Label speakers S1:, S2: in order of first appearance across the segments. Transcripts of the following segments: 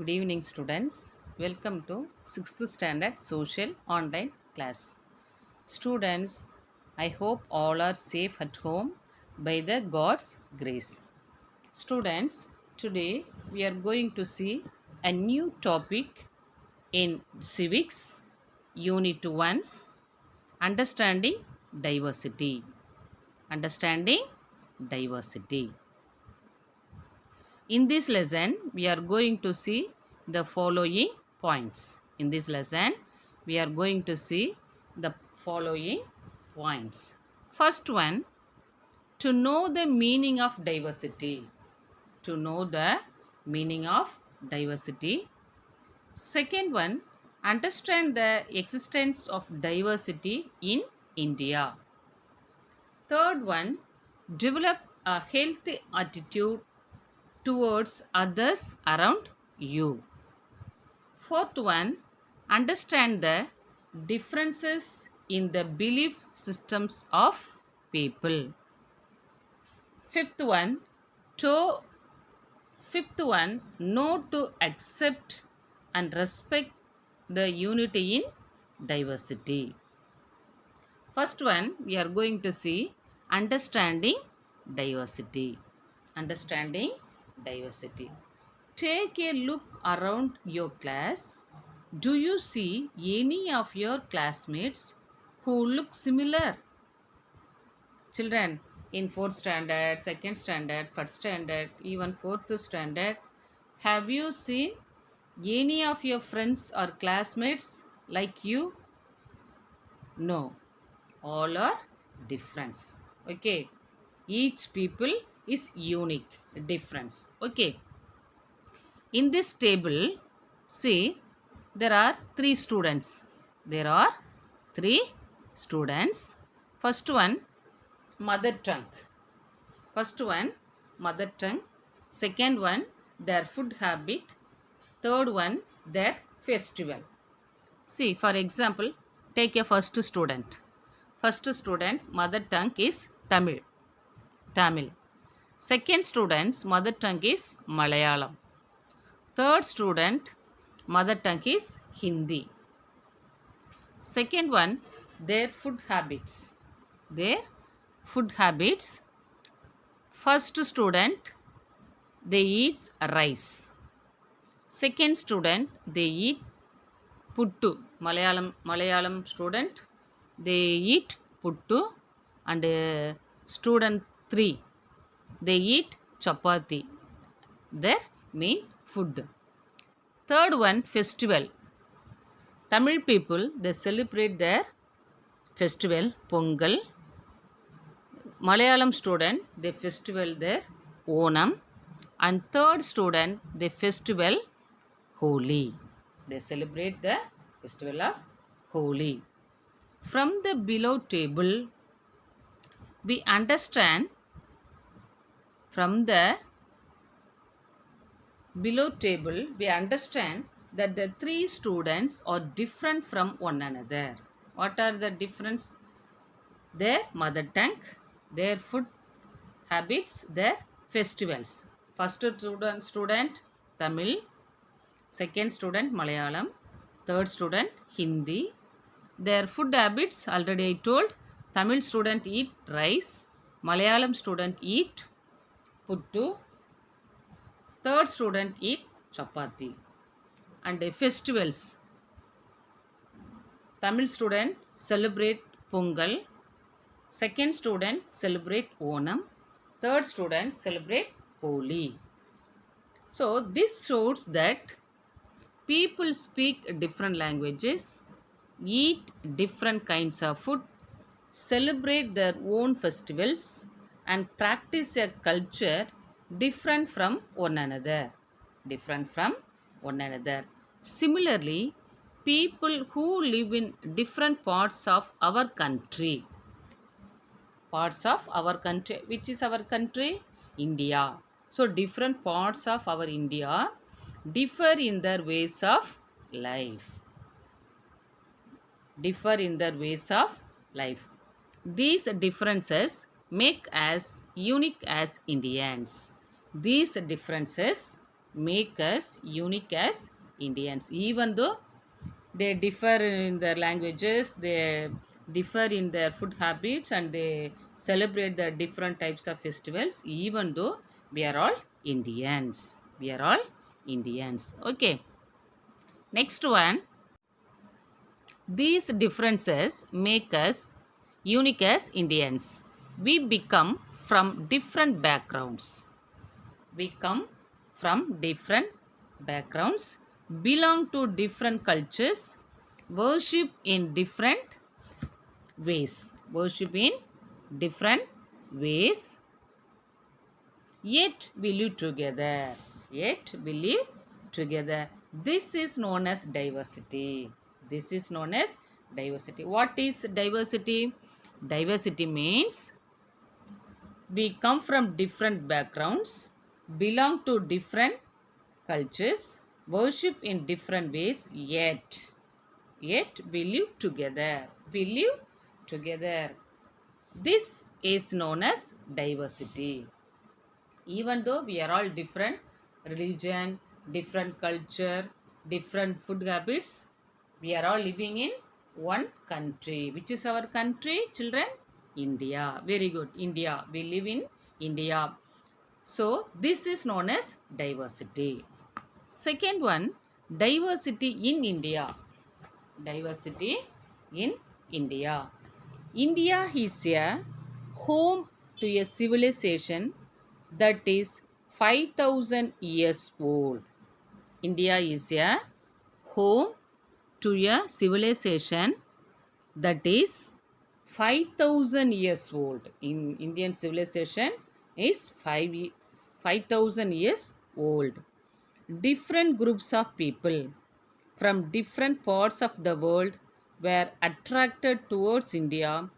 S1: Good evening, students. Welcome to 6th Standard Social Online class. Students, I hope all are safe at home by the God's grace. Students, today we are going to see a new topic in Civics Unit 1, Understanding Diversity. Understanding Diversity. In this lesson, we are going to see the following points. In this lesson, we are going to see the following points. First one, to know the meaning of diversity. To know the meaning of diversity. Second one, understand the existence of diversity in India. Third one, develop a healthy attitude towards others around you. Fourth one, understand the differences in the belief systems of people. Fifth one, to know to accept and respect the unity in diversity. First one, we are going to see understanding diversity. Understanding diversity. Take a look around your class. Do you see any of your classmates who look similar? Children, in 4th standard, 2nd standard, 1st standard, even 4th standard, have you seen any of your friends or classmates like you? No. All are different. Okay. Each people is unique, difference. Okay. In this table, see, there are three students. There are three students. First one, mother tongue. First one, mother tongue. Second one, their food habit. Third one, their festival. See, for example, take a first student. First student, mother tongue is Tamil. Tamil. Second student's mother tongue is Malayalam. Third student, mother tongue is Hindi. Second one, their food habits. Their food habits. First student, they eat rice. Second student, they eat puttu. Malayalam student, they eat puttu. And student 3, they eat chapati. Their main food. Third one, festival. Tamil people, they celebrate their festival, Pongal. Malayalam student, they festival their Onam. And third student, they festival Holi. They celebrate the festival of Holi. From the below table, we understand that the three students are different from one another. What are the difference? Their mother tongue, their food habits, their festivals. First student Tamil, second student Malayalam, third student Hindi. Their food habits, already I told, Tamil student eat rice, Malayalam student eat puttu, third student eat chapati. And festivals, Tamil student celebrate Pongal, second student celebrate Onam, third student celebrate Holi. So this shows that people speak different languages, eat different kinds of food, celebrate their own festivals, and practice a culture different from one another. Different from one another. Similarly, people who live in different parts of our country. Parts of our country. Which is our country? India. So, different parts of our India differ in their ways of life. Differ in their ways of life. These differences make us unique as Indians. These differences make us unique as Indians. Even though they differ in their languages, they differ in their food habits, and they celebrate the different types of festivals, even though we are all Indians. We are all Indians. Okay. Next one, these differences make us unique as Indians. We become from different backgrounds. We come from different backgrounds, belong to different cultures, worship in different ways. Worship in different ways, yet we live together. Yet we live together. This is known as diversity. This is known as diversity. What is diversity? Diversity means we come from different backgrounds, belong to different cultures, worship in different ways, yet we live together. We live together. This is known as diversity. Even though we are all different religion, different culture, different food habits, we are all living in one country. Which is our country, children? India. Very good. India. We live in India. So this is known as diversity. Second one, diversity in India. Diversity in India. India is a home to a civilization that is 5,000 years old. India is a home to a civilization that is 5,000 years old. In Indian civilization is 5,000 years old. Different groups of people from different parts of the world were attracted towards India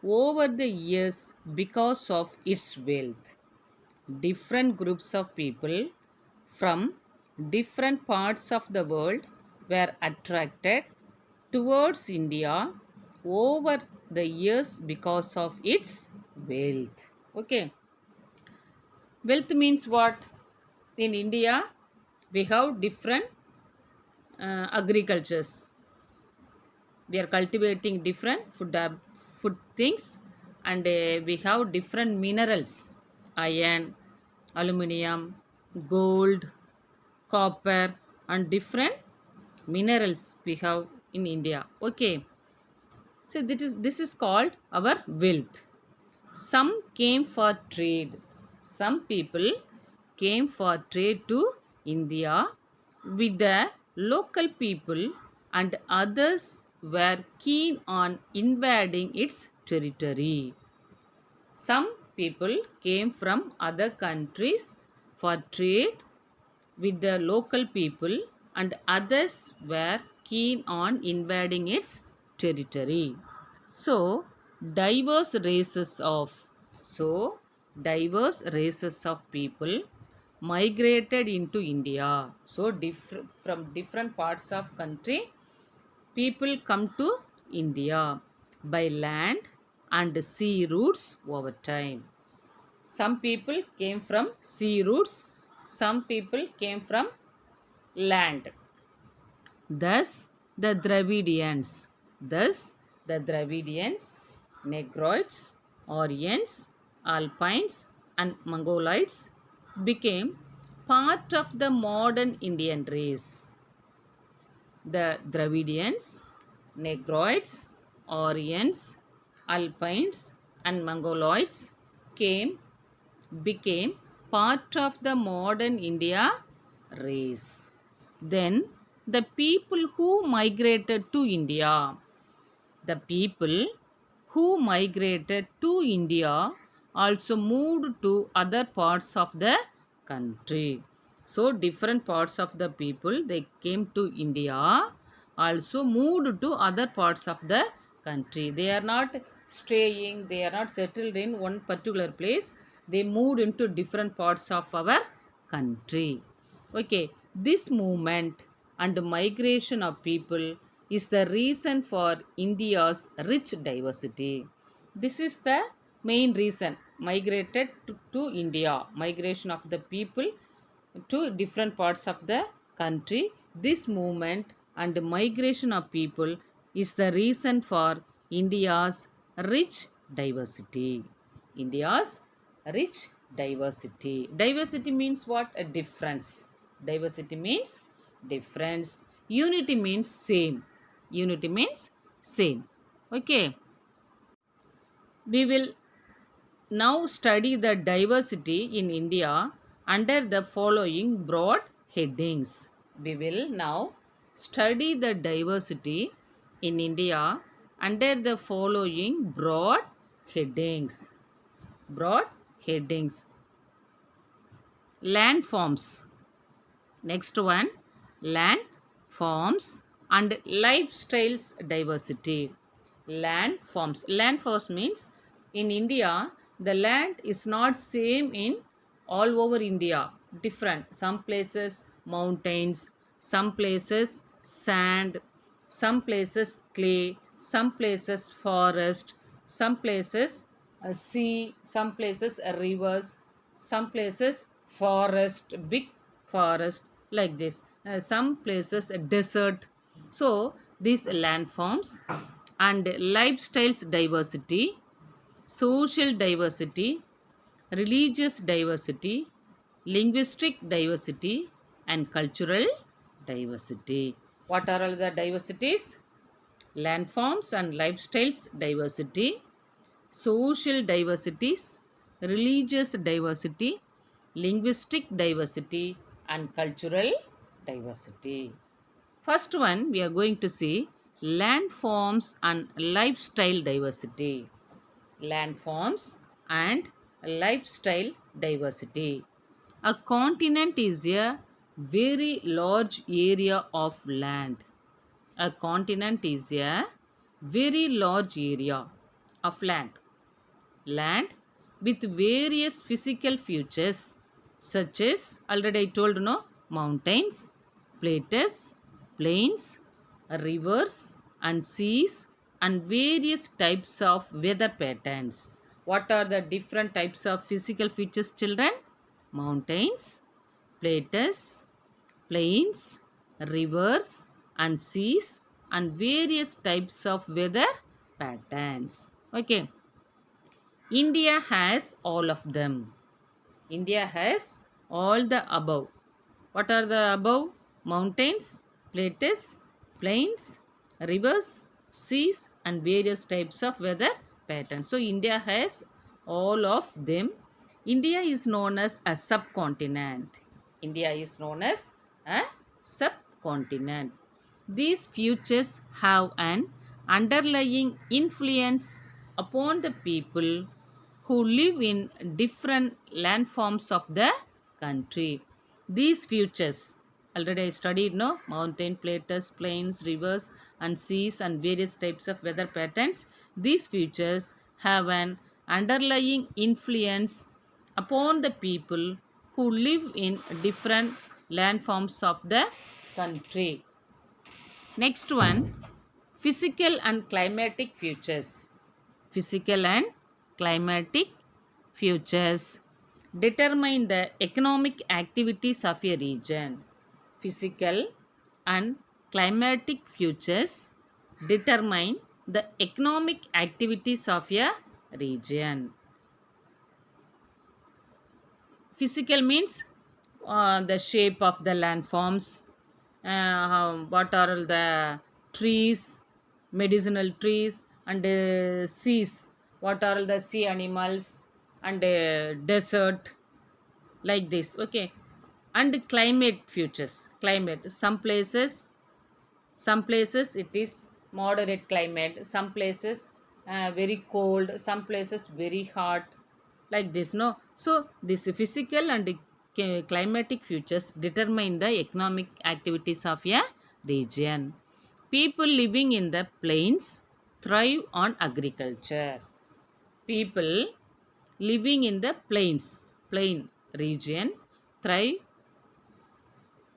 S1: over the years because of its wealth. Different groups of people from different parts of the world were attracted towards India over the years because of its wealth. Okay, wealth means what? In India, we have different agricultures. We are cultivating different food things, and we have different minerals: iron, aluminium, gold, copper, and different minerals we have in India. Okay, so this is called our wealth. Some came for trade. Some people came for trade to India with the local people, and others were keen on invading its territory. Some people came from other countries for trade with the local people, and others were keen on invading its territory. So, diverse races of diverse races of people migrated into India. So, from different parts of country, people come to India by land and sea routes over time. Some people came from sea routes, some people came from land. Thus, the Dravidians, Negroids, Aryans, Alpines, and Mongoloids became part of the modern Indian race. The Dravidians, Negroids, Aryans, Alpines, and Mongoloids became part of the modern India race. Then the people who migrated to India, the people who migrated to India also moved to other parts of the country. So different parts of the people, they came to India, also moved to other parts of the country. They are not staying, they are not settled in one particular place. They moved into different parts of our country. Okay, this movement and migration of people is the reason for India's rich diversity. This is the main reason migrated to India. Migration of the people to different parts of the country. This movement and migration of people is the reason for India's rich diversity. India's rich diversity. Diversity means what? A difference. Diversity means difference. Unity means same. Unity means same. Okay. We will now study the diversity in India under the following broad headings. We will now study the diversity in India under the following broad headings. Broad headings. Landforms. Next one, land forms and lifestyles diversity. Land forms. Land forms means in India, the land is not same in all over India. Different. Some places mountains, some places sand, some places clay, some places forest, some places sea, some places rivers, some places forest, big forest, like this. Some places a desert. So these landforms and lifestyles diversity, social diversity, religious diversity, linguistic diversity, and cultural diversity. What are all the diversities? Landforms and lifestyles diversity, social diversities, religious diversity, linguistic diversity, and cultural diversity. First one, we are going to see landforms and lifestyle diversity. Landforms and lifestyle diversity. A continent is a very large area of land. A continent is a very large area of land with various physical features such as already I told no mountains, plateaus, plains, rivers and seas and various types of weather patterns. What are the different types of physical features, children? Mountains, plateaus, plains, rivers and seas and various types of weather patterns. Okay. India has all of them. India has all the above. What are the above? Mountains, plateaus, plains, rivers, seas, and various types of weather patterns. So, India has all of them. India is known as a subcontinent. India is known as a subcontinent. These features have an underlying influence upon the people who live in different landforms of the country. These features, already I studied, no? Mountain, plateaus, plains, rivers, and seas, and various types of weather patterns. These features have an underlying influence upon the people who live in different landforms of the country. Next one, physical and climatic features. Physical and climatic features determine the economic activities of a region. Physical and climatic features determine the economic activities of a region. Physical means the shape of the landforms, what are the trees, medicinal trees, and seas, what are the sea animals, and desert, like this. Okay. And climate features. Climate. Some places it is moderate climate, some places very cold, some places very hot, like this, no? So this physical and climatic features determine the economic activities of a region. People living in the plains thrive on agriculture. People living in the plain region thrive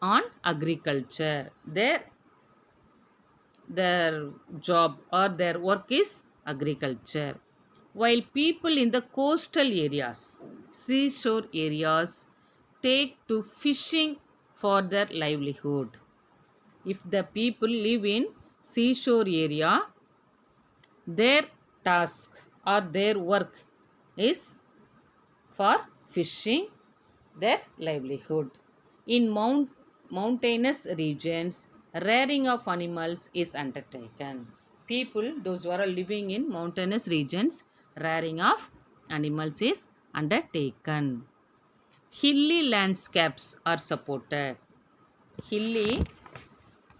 S1: on agriculture. Their job or their work is agriculture. While people in the coastal areas, seashore areas, take to fishing for their livelihood. If the people live in seashore area, their task or their work is for fishing their livelihood. In mountainous regions, rearing of animals is undertaken. People, those who are living in mountainous regions, rearing of animals is undertaken. Hilly landscapes are supported. Hilly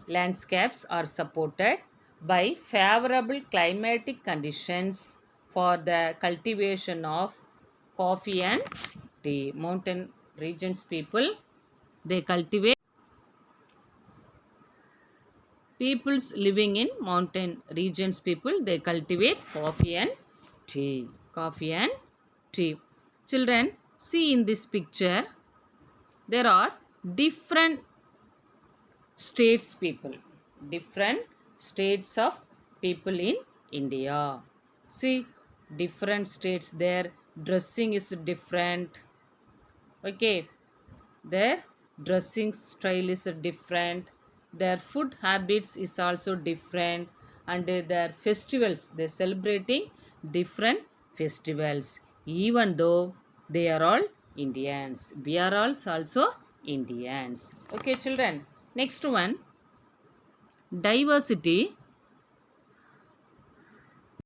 S1: landscapes are supported by favorable climatic conditions for the cultivation of coffee and tea. Mountain regions people, they cultivate. Peoples living in mountain regions people, they cultivate coffee and tea. Coffee and tea. Children, see in this picture, there are different states people, different states of people in India. See, different states, their dressing is different. Okay, their dressing style is different, their food habits is also different, and their festivals, they celebrating different festivals, even though they are all Indians. We are also Indians. Okay children, next one, diversity